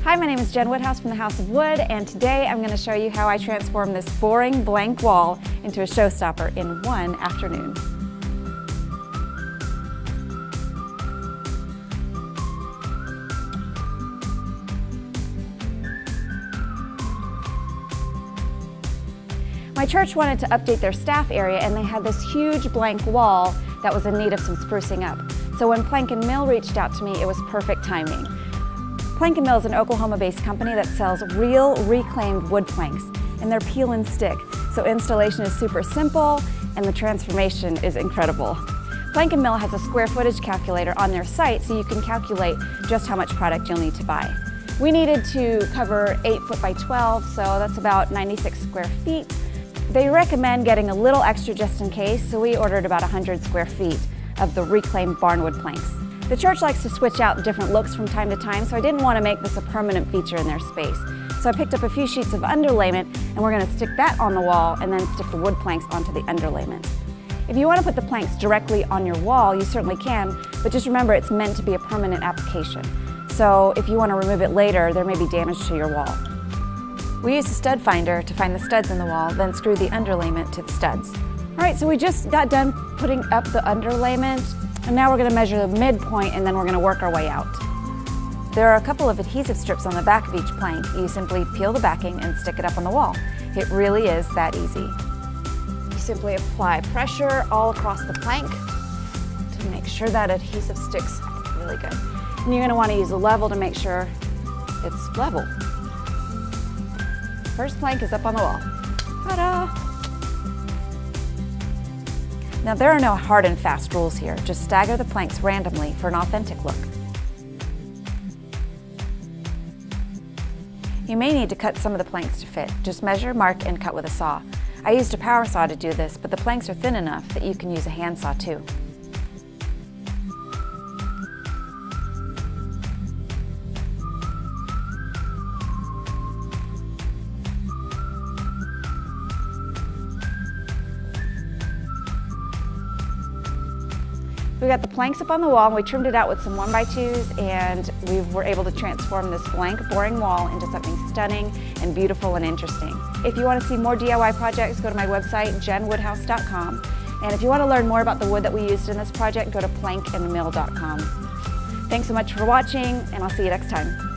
Hi, my name is Jen Woodhouse from the House of Wood, and today I'm going to show you how I transform this boring blank wall into a showstopper in one afternoon. My church wanted to update their staff area, and they had this huge blank wall that was in need of some sprucing up. So when Plank & Mill reached out to me, it was perfect timing. Plank & Mill is an Oklahoma-based company that sells real reclaimed wood planks, and they're peel and stick, so installation is super simple and the transformation is incredible. Plank & Mill has a square footage calculator on their site, so you can calculate just how much product you'll need to buy. We needed to cover 8 foot by 12, so that's about 96 square feet. They recommend getting a little extra just in case, so we ordered about 100 square feet of the reclaimed barnwood planks. The church likes to switch out different looks from time to time, so I didn't want to make this a permanent feature in their space. So I picked up a few sheets of underlayment, and we're going to stick that on the wall and then stick the wood planks onto the underlayment. If you want to put the planks directly on your wall, you certainly can, but just remember it's meant to be a permanent application. So if you want to remove it later, there may be damage to your wall. We use a stud finder to find the studs in the wall, then screw the underlayment to the studs. All right, so we just got done putting up the underlayment, and now we're going to measure the midpoint, and then we're going to work our way out. There are a couple of adhesive strips on the back of each plank. You simply peel the backing and stick it up on the wall. It really is that easy. You simply apply pressure all across the plank to make sure that adhesive sticks really good. And you're going to want to use a level to make sure it's level. First plank is up on the wall. Ta-da! Now there are no hard and fast rules here, just stagger the planks randomly for an authentic look. You may need to cut some of the planks to fit. Just measure, mark, and cut with a saw. I used a power saw to do this, but the planks are thin enough that you can use a hand saw too. We got the planks up on the wall, and we trimmed it out with some 1x2s, and we were able to transform this blank, boring wall into something stunning and beautiful and interesting. If you want to see more DIY projects, go to my website, jenwoodhouse.com. And if you want to learn more about the wood that we used in this project, go to plankandmill.com. Thanks so much for watching, and I'll see you next time.